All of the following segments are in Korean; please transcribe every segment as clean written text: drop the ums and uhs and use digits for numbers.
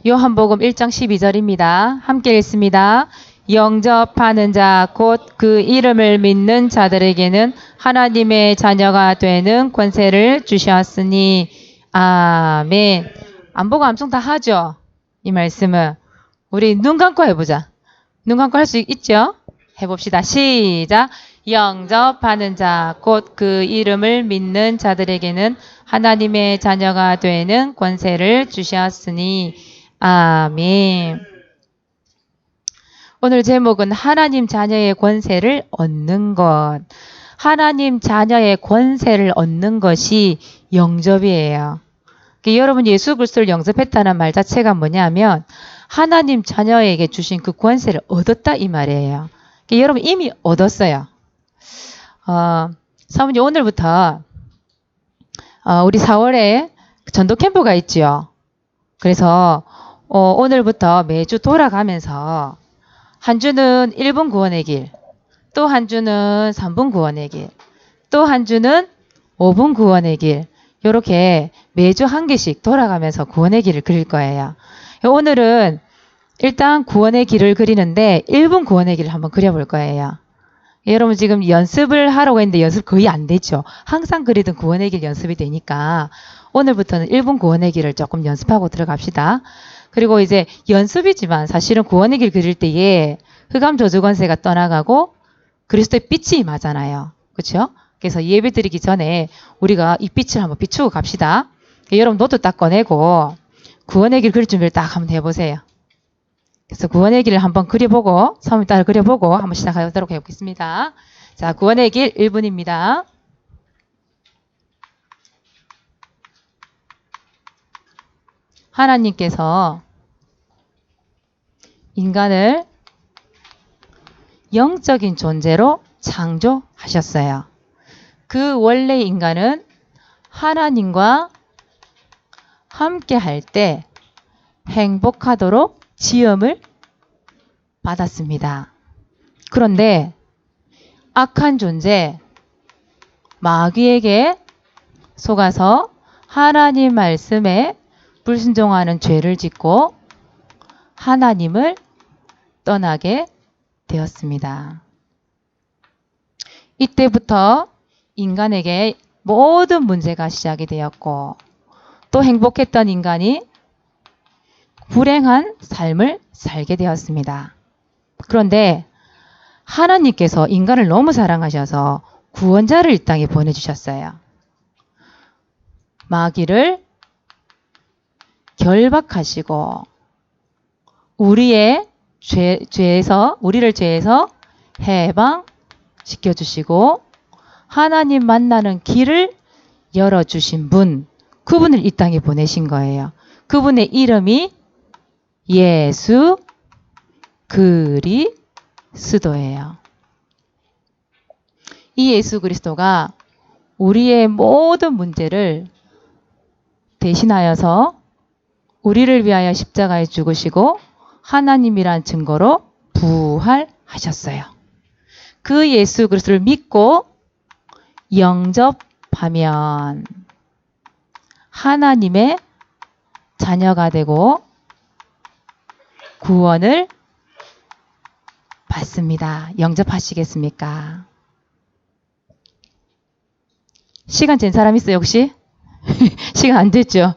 요한복음 1장 12절입니다. 함께 읽습니다. 영접하는 자 곧 그 이름을 믿는 자들에게는 하나님의 자녀가 되는 권세를 주셨으니 아멘. 안 보고 암송 다 하죠? 이 말씀은 우리 눈 감고 해보자. 눈 감고 할 수 있죠? 해봅시다. 시작. 영접하는 자 곧 그 이름을 믿는 자들에게는 하나님의 자녀가 되는 권세를 주셨으니 아멘. 오늘 제목은 하나님 자녀의 권세를 얻는 것. 하나님 자녀의 권세를 얻는 것이 영접이에요. 여러분 예수 그리스도를 영접했다는 말 자체가 뭐냐면 하나님 자녀에게 주신 그 권세를 얻었다 이 말이에요. 여러분 이미 얻었어요. 사모님 오늘부터 우리 4월에 전도 캠프가 있죠. 그래서 오늘부터 매주 돌아가면서 한 주는 1분 구원의 길, 또 한 주는 3분 구원의 길, 또 한 주는 5분 구원의 길, 이렇게 매주 한 개씩 돌아가면서 구원의 길을 그릴 거예요. 오늘은 일단 구원의 길을 그리는데 1분 구원의 길을 한번 그려볼 거예요. 여러분 지금 연습을 하라고 했는데 연습 거의 안 되죠. 항상 그리던 구원의 길 연습이 되니까 오늘부터는 1분 구원의 길을 조금 연습하고 들어갑시다. 그리고 이제 연습이지만 사실은 구원의 길 그릴 때에 흑암 저주 권세가 떠나가고 그리스도의 빛이 임하잖아요. 그렇죠? 그래서 예배 드리기 전에 우리가 이 빛을 한번 비추고 갑시다. 여러분 노트 딱 꺼내고 구원의 길 그릴 준비를 딱 한번 해보세요. 그래서 구원의 길을 한번 그려보고 사모님 따라 그려보고 한번 시작하도록 해보겠습니다. 자, 구원의 길 1분입니다. 하나님께서 인간을 영적인 존재로 창조하셨어요. 그 원래 인간은 하나님과 함께 할 때 행복하도록 지음을 받았습니다. 그런데 악한 존재 마귀에게 속아서 하나님 말씀에 불순종하는 죄를 짓고 하나님을 떠나게 되었습니다. 이때부터 인간에게 모든 문제가 시작이 되었고 또 행복했던 인간이 불행한 삶을 살게 되었습니다. 그런데 하나님께서 인간을 너무 사랑하셔서 구원자를 이 땅에 보내주셨어요. 마귀를 결박하시고 우리의 우리를 죄에서 해방시켜주시고 하나님 만나는 길을 열어주신 분, 그분을 이 땅에 보내신 거예요. 그분의 이름이 예수 그리스도예요. 이 예수 그리스도가 우리의 모든 문제를 대신하여서 우리를 위하여 십자가에 죽으시고 하나님이란 증거로 부활하셨어요. 그 예수 그리스도를 믿고 영접하면 하나님의 자녀가 되고 구원을 받습니다. 영접하시겠습니까? 시간 된 사람 있어요, 혹시? 시간 안 됐죠?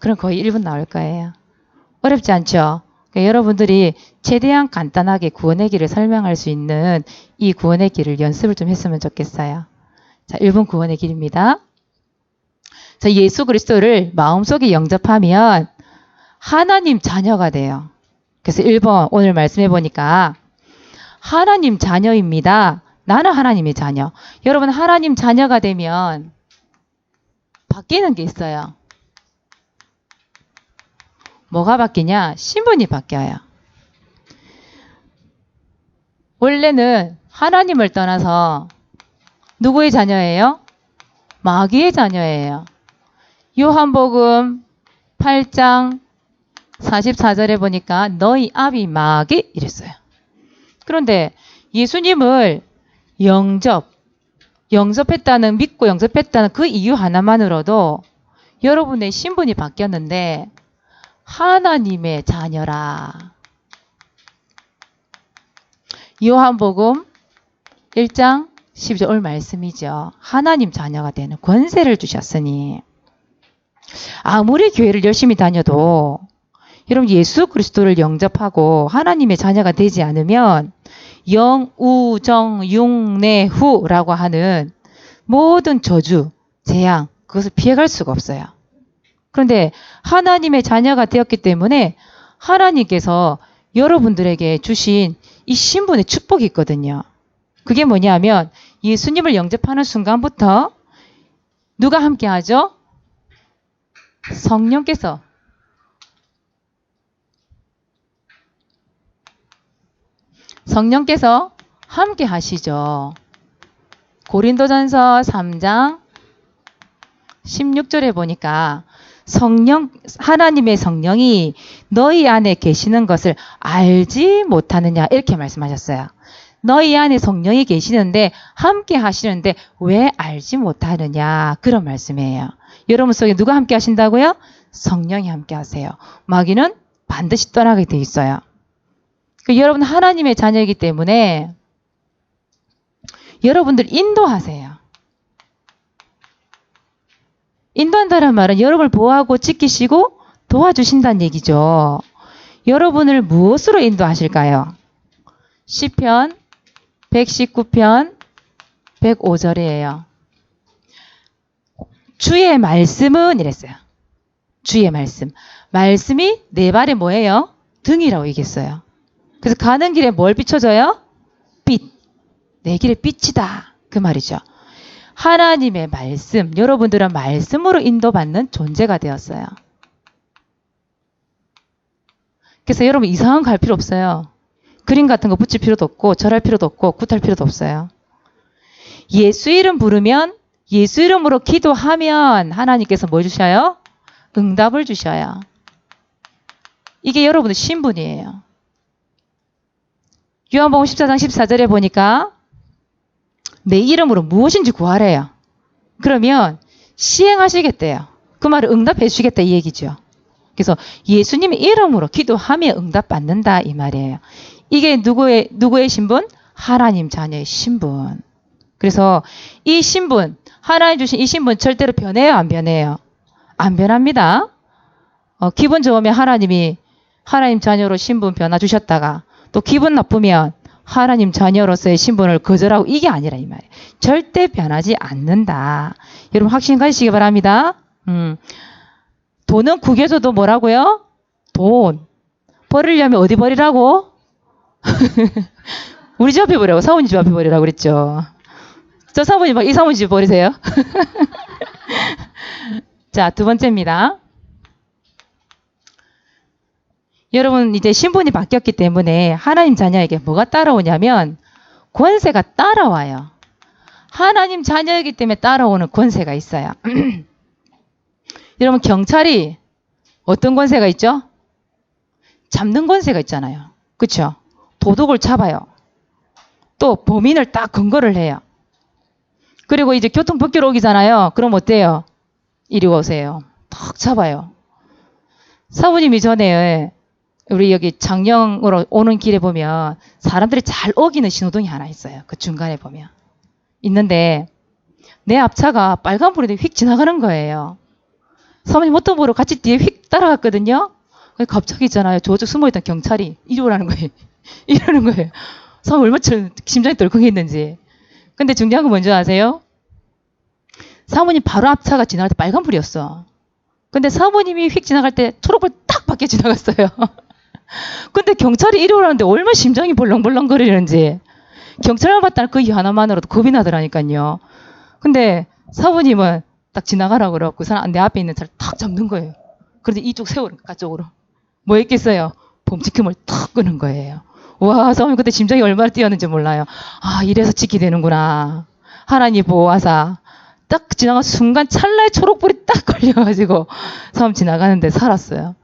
그럼 거의 1분 나올 거예요. 어렵지 않죠? 그러니까 여러분들이 최대한 간단하게 구원의 길을 설명할 수 있는 이 구원의 길을 연습을 좀 했으면 좋겠어요. 자, 1분 구원의 길입니다. 자, 예수 그리스도를 마음속에 영접하면 하나님 자녀가 돼요. 그래서 1번 오늘 말씀해 보니까 하나님 자녀입니다. 나는 하나님의 자녀. 여러분 하나님 자녀가 되면 바뀌는 게 있어요. 뭐가 바뀌냐? 신분이 바뀌어요. 원래는 하나님을 떠나서 누구의 자녀예요? 마귀의 자녀예요. 요한복음 8장 44절에 보니까 너희 아비 마귀 이랬어요. 그런데 예수님을 영접했다는, 믿고 영접했다는 그 이유 하나만으로도 여러분의 신분이 바뀌었는데 하나님의 자녀라. 요한복음 1장 12절 말씀이죠. 하나님 자녀가 되는 권세를 주셨으니 아무리 교회를 열심히 다녀도 여러분 예수 그리스도를 영접하고 하나님의 자녀가 되지 않으면 영, 우, 정, 융, 내, 후라고 하는 모든 저주, 재앙 그것을 피해갈 수가 없어요. 그런데 하나님의 자녀가 되었기 때문에 하나님께서 여러분들에게 주신 이 신분의 축복이 있거든요. 그게 뭐냐면 예수님을 영접하는 순간부터 누가 함께 하죠? 성령께서 함께 하시죠. 고린도전서 3장 16절에 보니까 하나님의 성령이 너희 안에 계시는 것을 알지 못하느냐 이렇게 말씀하셨어요. 너희 안에 성령이 계시는데 함께 하시는데 왜 알지 못하느냐 그런 말씀이에요. 여러분 속에 누가 함께 하신다고요? 성령이 함께 하세요. 마귀는 반드시 떠나게 돼 있어요. 여러분 하나님의 자녀이기 때문에 여러분들 인도하세요. 인도한다는 말은 여러분을 보호하고 지키시고 도와주신다는 얘기죠. 여러분을 무엇으로 인도하실까요? 시편 119편 105절이에요. 주의 말씀은 이랬어요. 주의 말씀. 말씀이 내 발에 뭐예요? 등이라고 얘기했어요. 그래서 가는 길에 뭘 비춰줘요? 빛. 내 길에 빛이다. 그 말이죠. 하나님의 말씀, 여러분들은 말씀으로 인도받는 존재가 되었어요. 그래서 여러분 이상한 거 할 필요 없어요. 그림 같은 거 붙일 필요도 없고 절할 필요도 없고 굿할 필요도 없어요. 예수 이름 부르면 예수 이름으로 기도하면 하나님께서 뭐 주셔요? 응답을 주셔요. 이게 여러분의 신분이에요. 요한복음 14장 14절에 보니까 내 이름으로 무엇인지 구하래요. 그러면 시행하시겠대요. 그 말을 응답해 주시겠다 이 얘기죠. 그래서 예수님의 이름으로 기도하며 응답받는다 이 말이에요. 이게 누구의 신분? 하나님 자녀의 신분. 그래서 이 신분, 하나님 주신 이 신분 절대로 변해요? 안 변해요? 안 변합니다. 기분 좋으면 하나님이 하나님 자녀로 신분 변화 주셨다가 또 기분 나쁘면 하나님 자녀로서의 신분을 거절하고 이게 아니라 이 말이에요. 절대 변하지 않는다. 여러분 확신 가지시기 바랍니다. 돈은 구겨져도 뭐라고요? 돈. 버리려면 어디 버리라고? 우리 집 앞에 버리라고. 사모님 집 앞에 버리라고 그랬죠. 저 사모님 막 이 사모님 집 버리세요. 자, 두 번째입니다. 여러분 이제 신분이 바뀌었기 때문에 하나님 자녀에게 뭐가 따라오냐면 권세가 따라와요. 하나님 자녀이기 때문에 따라오는 권세가 있어요. 여러분 경찰이 어떤 권세가 있죠? 잡는 권세가 있잖아요. 그렇죠? 도둑을 잡아요. 또 범인을 딱 검거를 해요. 그리고 이제 교통법규로 오기잖아요. 그럼 어때요? 이리 오세요. 탁 잡아요. 사부님이 전에 우리 여기 장령으로 오는 길에 보면 사람들이 잘 어기는 신호등이 하나 있어요. 그 중간에 보면. 있는데 내 앞차가 빨간불인데 휙 지나가는 거예요. 사모님 어떤 보러 같이 뒤에 휙 따라갔거든요. 갑자기 있잖아요. 저쪽 숨어있던 경찰이 이리 오라는 거예요. 이러는 거예요. 사모님 얼마나 심장이 덜컹했는지. 근데 중요한 건 뭔지 아세요? 사모님 바로 앞차가 지나갈 때 빨간불이었어. 근데 사모님이 휙 지나갈 때 초록불 딱 밖에 지나갔어요. 근데 경찰이 이리 오라는데 얼마나 심장이 벌렁벌렁거리는지. 경찰만 봤다는 그 이유 하나만으로도 겁이 나더라니까요. 근데 사모님은 딱 지나가라고 그래갖고 내 앞에 있는 차를 탁 잡는 거예요. 그런데 이쪽 세우는 거야, 쪽으로. 뭐 했겠어요? 범칙금을 탁 끄는 거예요. 와, 사모님 그때 심장이 얼마나 뛰었는지 몰라요. 아, 이래서 지키되는구나. 하나님 보호하사. 딱 지나간 순간 찰나에 초록불이 딱 걸려가지고 사람 지나가는데 살았어요.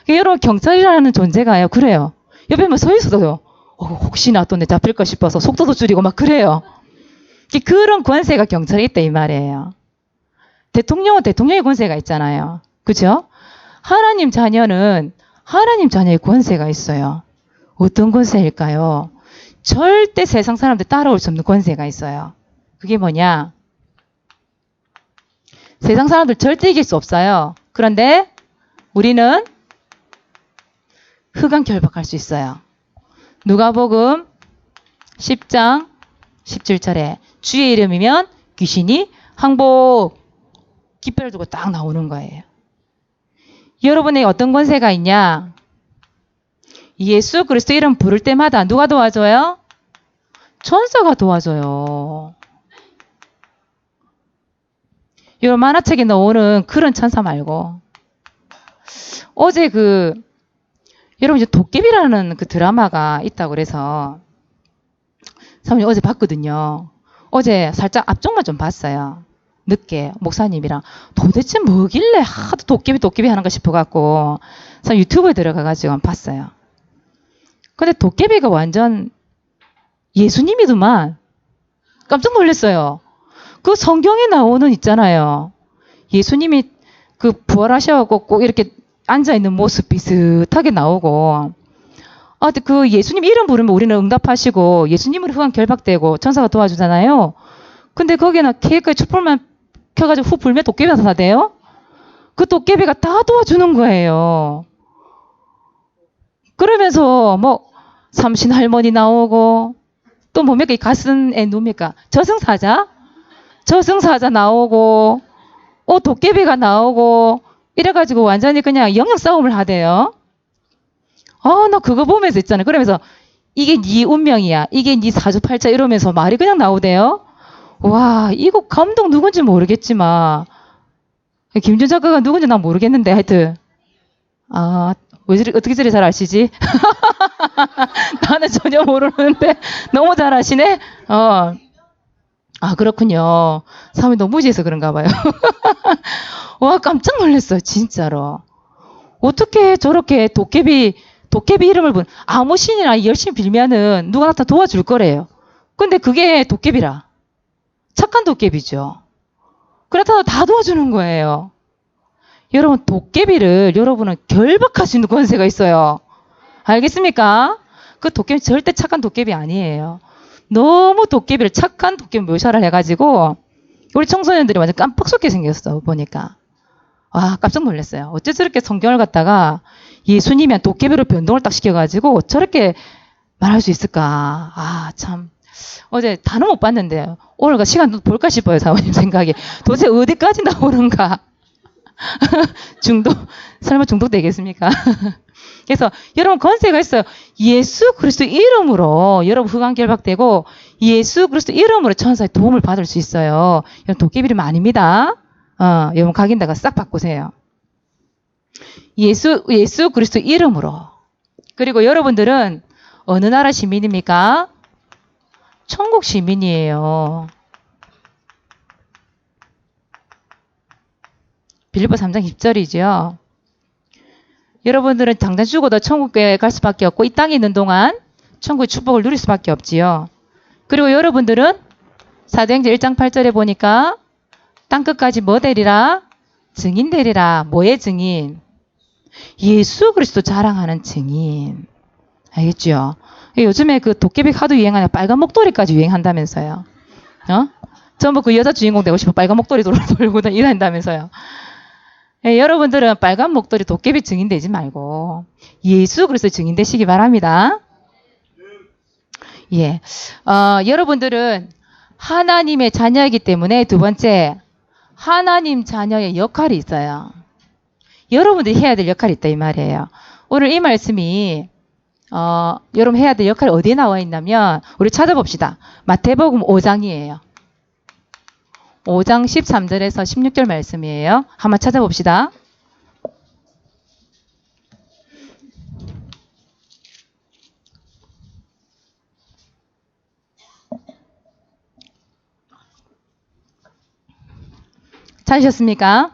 여러분 경찰이라는 존재가요. 그래요. 옆에 뭐 서 있어도요. 혹시나 또 내 잡힐까 싶어서 속도도 줄이고 막 그래요. 그런 권세가 경찰에 있다 이 말이에요. 대통령은 대통령의 권세가 있잖아요. 그죠? 하나님 자녀는 하나님 자녀의 권세가 있어요. 어떤 권세일까요? 절대 세상 사람들 따라올 수 없는 권세가 있어요. 그게 뭐냐? 세상 사람들 절대 이길 수 없어요. 그런데 우리는 흑암결박할 수 있어요. 누가복음 10장 17절에 주의 이름이면 귀신이 항복, 깃발을 두고 딱 나오는 거예요. 여러분의 어떤 권세가 있냐? 예수 그리스도 이름 부를 때마다 누가 도와줘요? 천사가 도와줘요. 여러분 만화책에 나오는 그런 천사 말고 어제 여러분 이제 도깨비라는 그 드라마가 있다고 그래서 사모님 어제 봤거든요. 어제 살짝 앞쪽만 좀 봤어요. 늦게 목사님이랑 도대체 뭐길래 하도 도깨비 하는가 싶어갖고 유튜브에 들어가가지고 봤어요. 근데 도깨비가 완전 예수님이더만 깜짝 놀랐어요. 그 성경에 나오는 있잖아요. 예수님이 그 부활하셔갖고 꼭 이렇게 앉아있는 모습 비슷하게 나오고 그 예수님 이름 부르면 우리는 응답하시고 예수님으로 흑암 결박되고 천사가 도와주잖아요. 근데 거기는 케이크에 촛불만 켜가지고 후 불면 도깨비가 나타나대요. 그 도깨비가 다 도와주는 거예요. 그러면서 뭐 삼신 할머니 나오고 또 뭡니까 이 가슴에 누웁니까 저승사자 나오고 도깨비가 나오고 이래가지고 완전히 그냥 영역 싸움을 하대요. 나 그거 보면서 있잖아요. 그러면서 이게 네 운명이야. 이게 네 사주팔자 이러면서 말이 그냥 나오대요. 와, 이거 감독 누군지 모르겠지만 김준 작가가 누군지 난 모르겠는데 하여튼 어떻게 저리 잘 아시지? 나는 전혀 모르는데 너무 잘 아시네? 그렇군요. 사람이 너무 무지해서 그런가 봐요. 와, 깜짝 놀랐어요. 진짜로. 어떻게 저렇게 도깨비 이름을 아무 신이나 열심히 빌면은 누가 나타 도와줄 거래요. 근데 그게 도깨비라. 착한 도깨비죠. 그렇다고 다 도와주는 거예요. 여러분 도깨비를 여러분은 결박할 수 있는 권세가 있어요. 알겠습니까? 그 도깨비 절대 착한 도깨비 아니에요. 너무 도깨비를 착한 도깨비 묘사를 해가지고 우리 청소년들이 완전 깜빡 속게 생겼어 보니까. 와, 깜짝 놀랐어요. 어째 저렇게 성경을 갖다가 예수님이 도깨비로 변동을 딱 시켜가지고 저렇게 말할 수 있을까. 참. 어제 단어 못 봤는데 오늘 시간 볼까 싶어요. 사모님 생각에. 도대체 어디까지 나오는가. 설마 중독되겠습니까? 그래서 여러분 권세가 있어요. 예수 그리스도 이름으로 여러분 흑암 결박되고 예수 그리스도 이름으로 천사의 도움을 받을 수 있어요. 여러분 도깨비 이름 아닙니다. 여러분 각인다가 싹 바꾸세요. 예수 그리스도 이름으로. 그리고 여러분들은 어느 나라 시민입니까? 천국 시민이에요. 빌립보 3장 10절이죠. 여러분들은 당장 죽어도 천국에 갈 수밖에 없고 이 땅에 있는 동안 천국의 축복을 누릴 수밖에 없지요. 그리고 여러분들은 사도행전 1장 8절에 보니까 땅끝까지 뭐 되리라? 증인 되리라. 뭐의 증인? 예수 그리스도 자랑하는 증인. 알겠죠? 요즘에 그 도깨비 하도 유행하냐 빨간 목도리까지 유행한다면서요. 전부 그 여자 주인공 되고 싶어 빨간 목도리 돌고 다닌다면서요. 여러분들은 빨간 목도리 도깨비 증인 되지 말고 예수 그리스도 증인 되시기 바랍니다. 예, 여러분들은 하나님의 자녀이기 때문에 두 번째 하나님 자녀의 역할이 있어요. 여러분들이 해야 될 역할이 있다 이 말이에요. 오늘 이 말씀이 여러분 해야 될 역할이 어디에 나와 있냐면 우리 찾아봅시다. 마태복음 5장이에요. 5장 13절에서 16절 말씀이에요. 한번 찾아봅시다. 찾으셨습니까?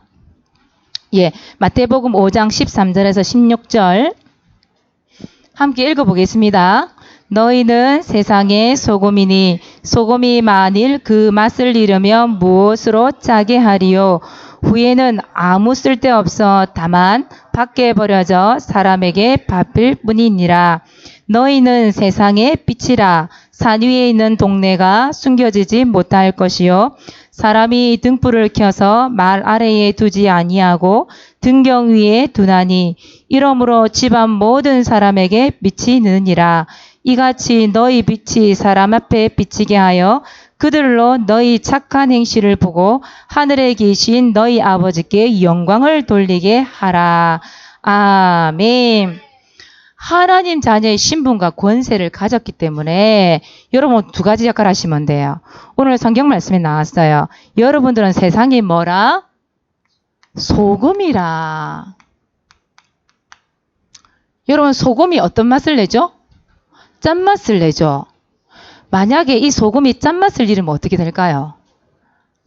예, 마태복음 5장 13절에서 16절 함께 읽어보겠습니다. 너희는 세상의 소금이니 소금이 만일 그 맛을 잃으면 무엇으로 짜게 하리요? 후에는 아무 쓸데없어 다만 밖에 버려져 사람에게 밟힐 뿐이니라. 너희는 세상의 빛이라. 산 위에 있는 동네가 숨겨지지 못할 것이요 사람이 등불을 켜서 말 아래에 두지 아니하고 등경 위에 두나니 이러므로 집안 모든 사람에게 빛이 느니라. 이같이 너희 빛이 사람 앞에 비치게 하여 그들로 너희 착한 행실을 보고 하늘에 계신 너희 아버지께 영광을 돌리게 하라. 아멘. 하나님 자녀의 신분과 권세를 가졌기 때문에 여러분 두 가지 역할을 하시면 돼요. 오늘 성경 말씀에 나왔어요. 여러분들은 세상이 뭐라? 소금이라. 여러분 소금이 어떤 맛을 내죠? 짠맛을 내죠. 만약에 이 소금이 짠맛을 잃으면 어떻게 될까요?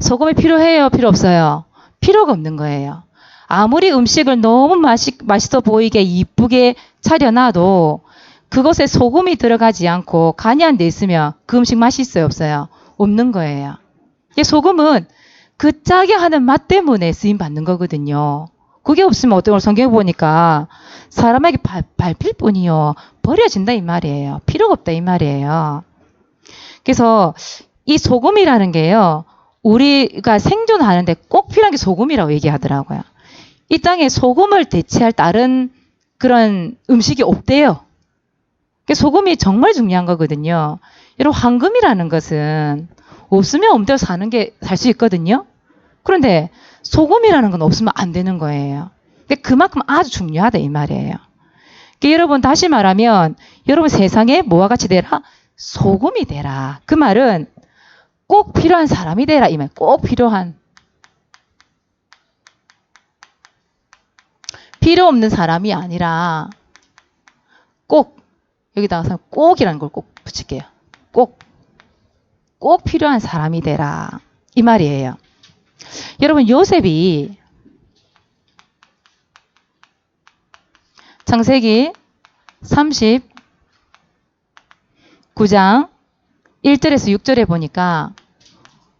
소금이 필요해요? 필요 없어요? 필요가 없는 거예요. 아무리 음식을 너무 맛있어 보이게 이쁘게 차려놔도 그것에 소금이 들어가지 않고 간이 안 돼 있으면 그 음식 맛이 있어요? 없어요? 없는 거예요. 소금은 그 짜게 하는 맛 때문에 쓰임 받는 거거든요. 그게 없으면 어떤 걸 성경에 보니까 사람에게 밟힐 뿐이요. 버려진다 이 말이에요. 필요가 없다 이 말이에요. 그래서 이 소금이라는 게요. 우리가 생존하는데 꼭 필요한 게 소금이라고 얘기하더라고요. 이 땅에 소금을 대체할 다른 그런 음식이 없대요. 소금이 정말 중요한 거거든요. 여러분 황금이라는 것은 없으면 없대로 사는 게 살 수 있거든요. 그런데 소금이라는 건 없으면 안 되는 거예요. 근데 그만큼 아주 중요하다 이 말이에요. 여러분 다시 말하면 여러분 세상에 뭐와 같이 되라? 소금이 되라. 그 말은 꼭 필요한 사람이 되라 이 말. 꼭 필요한. 필요 없는 사람이 아니라 꼭 여기다가 꼭이라는 걸 꼭 붙일게요. 꼭 필요한 사람이 되라. 이 말이에요. 여러분 요셉이 창세기 39장 1절에서 6절에 보니까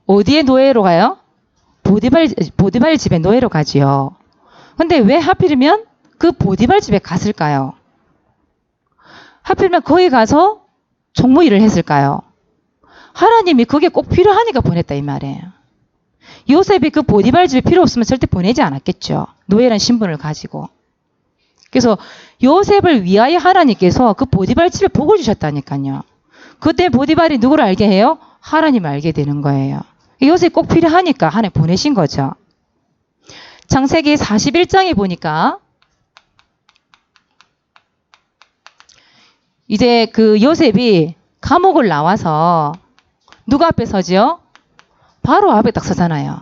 어디에 노예로 가요? 보디발 집에 노예로 가지요. 근데 왜 하필이면 그 보디발 집에 갔을까요? 하필이면 거기 가서 종무 일을 했을까요? 하나님이 그게 꼭 필요하니까 보냈다 이 말이에요. 요셉이 그 보디발 집에 필요 없으면 절대 보내지 않았겠죠. 노예라는 신분을 가지고. 그래서 요셉을 위하여 하나님께서 그 보디발 집에 복을 주셨다니까요. 그때 보디발이 누구를 알게 해요? 하나님을 알게 되는 거예요. 요셉이 꼭 필요하니까 하나님 보내신 거죠. 창세기 41장에 보니까 이제 그 요셉이 감옥을 나와서 누구 앞에 서지요? 바로 앞에 딱 서잖아요.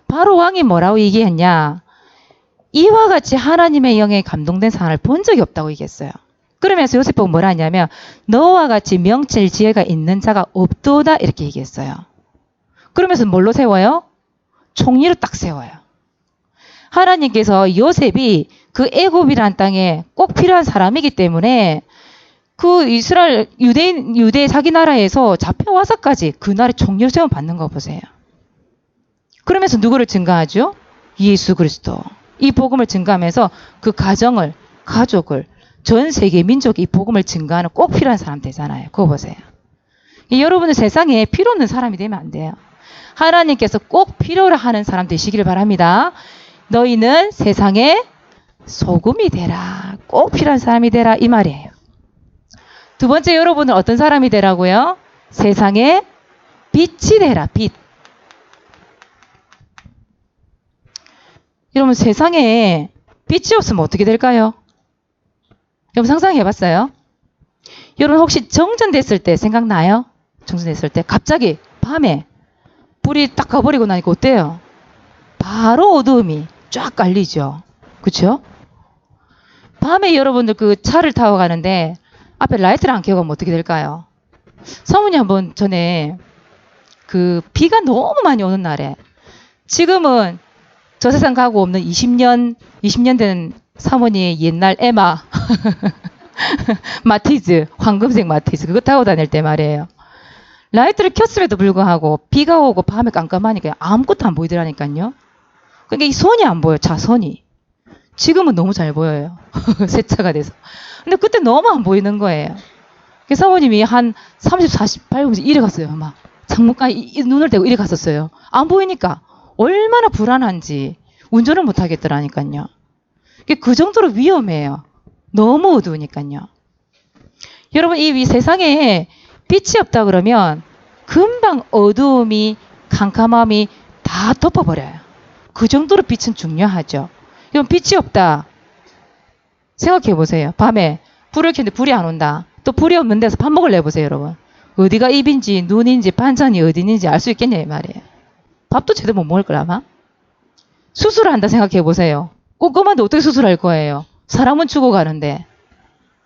바로 왕이 뭐라고 얘기했냐? 이와 같이 하나님의 영에 감동된 사람을 본 적이 없다고 얘기했어요. 그러면서 요셉 보고 뭐라 하냐면 너와 같이 명칠 지혜가 있는 자가 없도다 이렇게 얘기했어요. 그러면서 뭘로 세워요? 총리로 딱 세워요. 하나님께서 요셉이 그 애굽이라는 땅에 꼭 필요한 사람이기 때문에 그 이스라엘 유대 자기 나라에서 잡혀와서까지 그 나라에 총리로 세워 받는 거 보세요. 그러면서 누구를 증가하죠? 예수 그리스도. 이 복음을 증가하면서 그 가정을 가족을 전 세계 민족이 이 복음을 증가하는 꼭 필요한 사람 되잖아요. 그거 보세요. 여러분은 세상에 필요 없는 사람이 되면 안 돼요. 하나님께서 꼭 필요로 하는 사람 되시기를 바랍니다. 너희는 세상에 소금이 되라. 꼭 필요한 사람이 되라. 이 말이에요. 두 번째 여러분은 어떤 사람이 되라고요? 세상에 빛이 되라. 빛. 여러분 세상에 빛이 없으면 어떻게 될까요? 여러분 상상해 봤어요? 여러분 혹시 정전됐을 때 생각나요? 정전됐을 때 갑자기 밤에 불이 딱 가버리고 나니까 어때요? 바로 어두움이 쫙 깔리죠. 그렇죠? 밤에 여러분들 그 차를 타고 가는데 앞에 라이트를 안 켜고 가면 어떻게 될까요? 사모님 한번 전에 그 비가 너무 많이 오는 날에 지금은 저 세상 가고 없는 20년 된 사모님의 옛날 에마 마티즈, 황금색 마티즈 그거 타고 다닐 때 말이에요. 라이트를 켰음에도 불구하고 비가 오고 밤에 깜깜하니까 아무것도 안 보이더라니까요. 그러니까 이 선이 안 보여. 차선이. 지금은 너무 잘 보여요. 세차가 돼서. 근데 그때 너무 안 보이는 거예요. 그래서 사모님이 한 30, 48분에서 이래 갔어요. 막 창문까지 이 눈을 대고 이래 갔었어요. 안 보이니까 얼마나 불안한지 운전을 못 하겠더라니까요. 그 정도로 위험해요. 너무 어두우니까요. 여러분 이 세상에 빛이 없다 그러면 금방 어두움이 캄캄함이 다 덮어버려요. 그 정도로 빛은 중요하죠. 그럼 빛이 없다. 생각해 보세요. 밤에 불을 켰는데 불이 안 온다. 또 불이 없는 데서 밥 먹을래 보세요, 여러분. 어디가 입인지 눈인지 반찬이 어디 있는지 알 수 있겠냐 이 말이에요. 밥도 제대로 못 먹을 거라 아마. 수술을 한다 생각해 보세요. 꼼꼼한데 어떻게 수술할 거예요? 사람은 죽어가는데.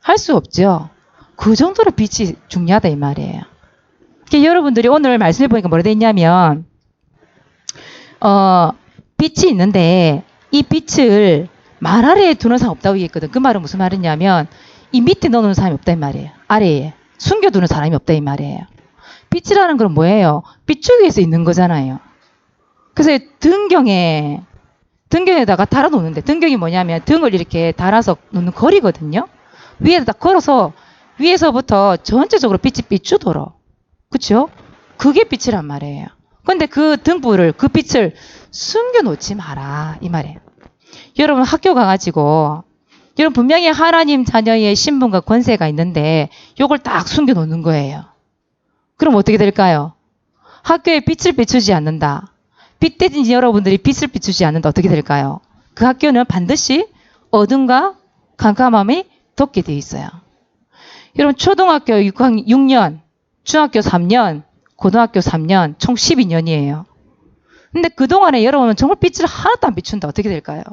할 수 없죠. 그 정도로 빛이 중요하다 이 말이에요. 그러니까 여러분들이 오늘 말씀해 보니까 뭐라 돼 있냐면 빛이 있는데 이 빛을 말 아래에 두는 사람 없다고 얘기했거든. 그 말은 무슨 말이냐면 이 밑에 넣어놓는 사람이 없다 이 말이에요. 아래에 숨겨두는 사람이 없다 이 말이에요. 빛이라는 건 뭐예요? 빛주위에서 있는 거잖아요. 그래서 등경에다가 달아놓는데, 등경이 뭐냐면 등을 이렇게 달아서 놓는 거리거든요. 위에다 걸어서 위에서부터 전체적으로 빛이 비추도록. 그쵸? 그게 빛이란 말이에요. 근데 그 등불을, 그 빛을 숨겨놓지 마라 이 말이에요. 여러분 학교 가가지고 여러분 분명히 하나님 자녀의 신분과 권세가 있는데 요걸 딱 숨겨놓는 거예요. 그럼 어떻게 될까요? 학교에 빛을 비추지 않는다. 빛대진 여러분들이 빛을 비추지 않는다. 어떻게 될까요? 그 학교는 반드시 어둠과 캄캄함이 덮게 돼 있어요. 여러분 초등학교 6년, 중학교 3년, 고등학교 3년, 총 12년이에요. 근데 그동안에 여러분은 정말 빛을 하나도 안 비춘다. 어떻게 될까요?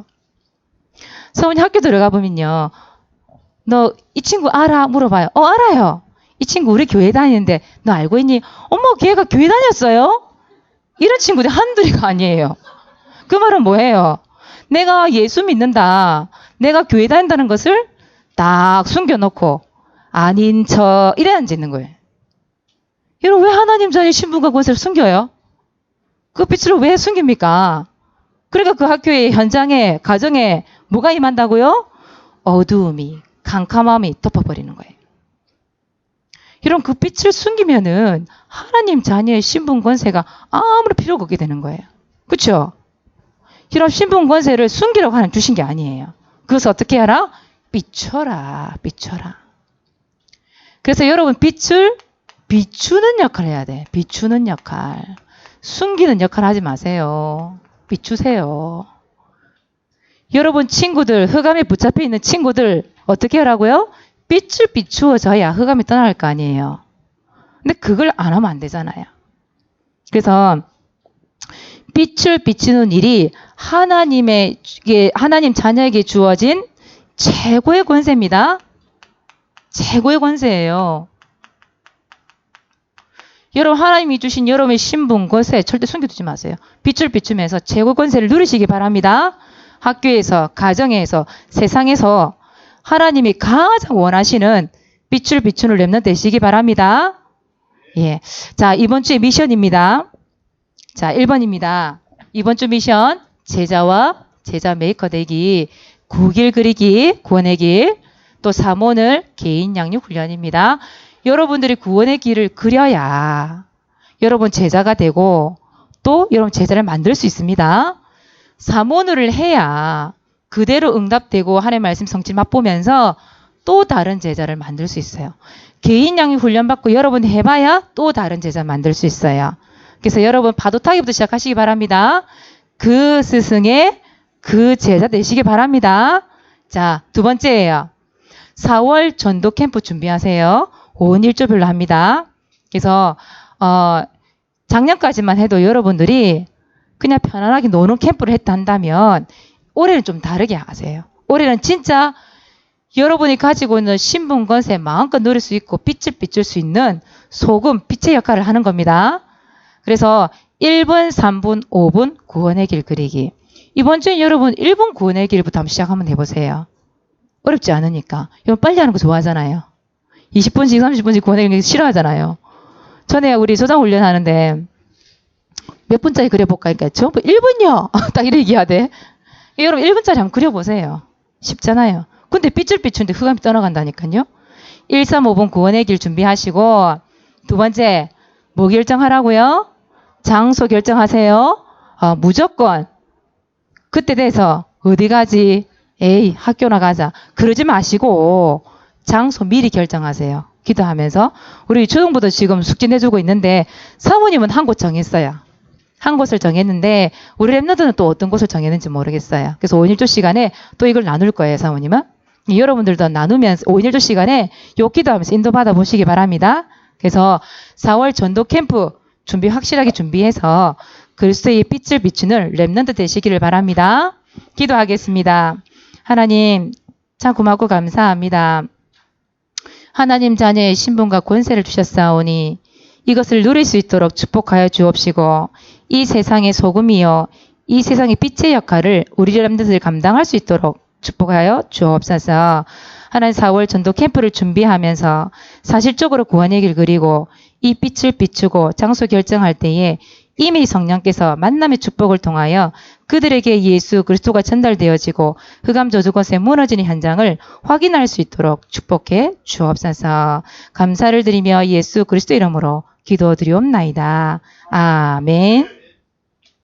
서원이 학교 들어가 보면요. 너 이 친구 알아? 물어봐요. 알아요. 이 친구 우리 교회 다니는데 너 알고 있니? 어머 걔가 교회 다녔어요? 이런 친구들이 한둘이가 아니에요. 그 말은 뭐예요? 내가 예수 믿는다. 내가 교회 다닌다는 것을 딱 숨겨놓고 아닌 척 이래 앉아있는 거예요. 여러분 왜 하나님 자녀의 신분과 권세를 숨겨요? 그 빛을 왜 숨깁니까? 그러니까 그 학교의 현장에 가정에 뭐가 임한다고요? 어두움이 캄캄함이 덮어버리는 거예요. 이런 그 빛을 숨기면은 하나님 자녀의 신분 권세가 아무런 필요가 없게 되는 거예요. 그렇죠? 이런 신분 권세를 숨기려고 하나님 주신 게 아니에요. 그래서 어떻게 하라? 비춰라. 비춰라. 그래서 여러분 빛을 비추는 역할을 해야 돼. 비추는 역할. 숨기는 역할 하지 마세요. 비추세요. 여러분 친구들, 흑암에 붙잡혀 있는 친구들 어떻게 하라고요? 빛을 비추어져야 흑암이 떠날 거 아니에요. 근데 그걸 안 하면 안 되잖아요. 그래서 빛을 비추는 일이 하나님 자녀에게 주어진 최고의 권세입니다. 최고의 권세예요. 여러분 하나님이 주신 여러분의 신분, 권세 절대 숨겨두지 마세요. 빛을 비추면서 최고의 권세를 누리시기 바랍니다. 학교에서, 가정에서, 세상에서 하나님이 가장 원하시는 빛을 비추는 렘넌트 되시기 바랍니다. 예. 자, 이번 주의 미션입니다. 자, 1번입니다. 이번 주 미션, 제자와 제자 메이커 되기, 구길 그리기, 구원의 길, 또 3원을 개인 양육 훈련입니다. 여러분들이 구원의 길을 그려야 여러분 제자가 되고 또 여러분 제자를 만들 수 있습니다. 3원을 해야 그대로 응답되고 하나님의 말씀 성취 맛보면서 또 다른 제자를 만들 수 있어요. 개인 양육 훈련 받고 여러분 해봐야 또 다른 제자 만들 수 있어요. 그래서 여러분 파도 타기부터 시작하시기 바랍니다. 그 스승의 그 제자 되시기 바랍니다. 자, 두 번째예요. 4월 전도 캠프 준비하세요. 5원 1조별로 합니다. 그래서 작년까지만 해도 여러분들이 그냥 편안하게 노는 캠프를 했다 한다면 올해는 좀 다르게 하세요. 올해는 진짜 여러분이 가지고 있는 신분 권세 마음껏 누릴 수 있고 빛을 비출 수 있는 소금, 빛의 역할을 하는 겁니다. 그래서 1분, 3분, 5분 구원의 길 그리기. 이번 주에 여러분 1분 구원의 길부터 한번 시작 한번 해보세요. 어렵지 않으니까. 여러분 빨리 하는 거 좋아하잖아요. 20분씩 30분씩 구원의 길 싫어하잖아요. 전에 우리 소장 훈련하는데 몇 분짜리 그려볼까? 그러니까 전부 1분요. 딱 이렇게 얘기해야 돼. 여러분 1분짜리 한번 그려보세요. 쉽잖아요. 근데 삐뚤 비추는데 흑암이 떠나간다니까요. 135번 구원의 길 준비하시고 두 번째 뭐 결정하라고요? 장소 결정하세요. 무조건 그때 돼서 어디 가지? 에이 학교나 가자. 그러지 마시고 장소 미리 결정하세요. 기도하면서 우리 초등부도 지금 숙제 내주고 있는데 사모님은 한 곳 정했어요. 한 곳을 정했는데 우리 랩너들은 또 어떤 곳을 정했는지 모르겠어요. 그래서 5인일조 시간에 또 이걸 나눌 거예요. 사모님은. 여러분들도 나누면서 5인일조 시간에 요 기도하면서 인도받아 보시기 바랍니다. 그래서 4월 전도 캠프 준비 확실하게 준비해서 그리스도의 빛을 비추는 랩넌트 되시기를 바랍니다. 기도하겠습니다. 하나님 참 고맙고 감사합니다. 하나님 자녀의 신분과 권세를 주셨사오니 이것을 누릴 수 있도록 축복하여 주옵시고 이 세상의 소금이요 이 세상의 빛의 역할을 우리 랩넌트들이 감당할 수 있도록 축복하여 주옵소서. 하나님 4월 전도 캠프를 준비하면서 사실적으로 구원의 길 그리고 이 빛을 비추고 장소 결정할 때에 이미 성령께서 만남의 축복을 통하여 그들에게 예수 그리스도가 전달되어지고 흑암 저주권세 무너지는 현장을 확인할 수 있도록 축복해 주옵소서. 감사를 드리며 예수 그리스도 이름으로 기도드리옵나이다. 아멘.